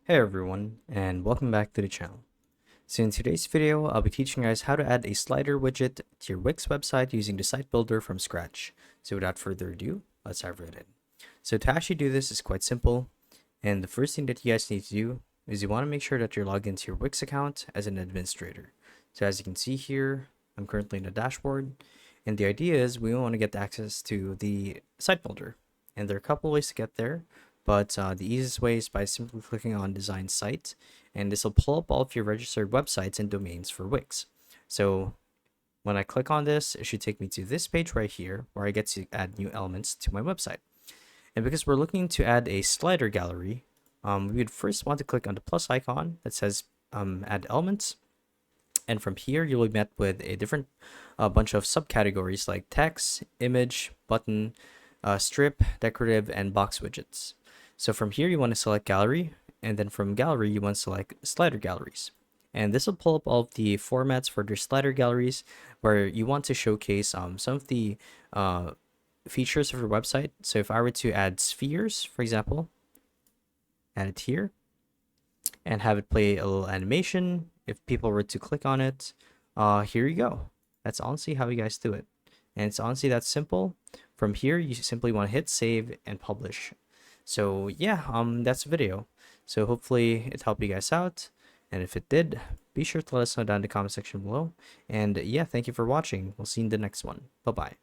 Hey everyone, and welcome back to the channel. So in today's video, I'll be teaching you guys how to add a slider widget to your Wix website using the site builder from scratch. So without further ado, let's dive right in. So to actually do this is quite simple, and the first thing that you guys need to do is you want to make sure that you're logged into your Wix account as an administrator. So as you can see here, I'm currently in the dashboard, and the idea is we want to get access to the site builder. And there are a couple ways to get there, but the easiest way is by simply clicking on Design Site, and this will pull up all of your registered websites and domains for Wix. So when I click on this, it should take me to this page right here where I get to add new elements to my website. And because we're looking to add a slider gallery, we would first want to click on the plus icon that says Add Elements. And from here, you will be met with a different bunch of subcategories like text, image, button, strip, decorative, and box widgets. So from here, you want to select gallery, and then from gallery, you want to select slider galleries. And this will pull up all of the formats for the slider galleries where you want to showcase some of the features of your website. So if I were to add spheres, for example, add it here and have it play a little animation. If people were to click on it, here you go. That's honestly how you guys do it. And it's honestly that simple. From here, you simply want to hit save and publish. So yeah, that's the video. So hopefully it helped you guys out. And if it did, be sure to let us know down in the comment section below. And yeah, thank you for watching. We'll see you in the next one. Bye-bye.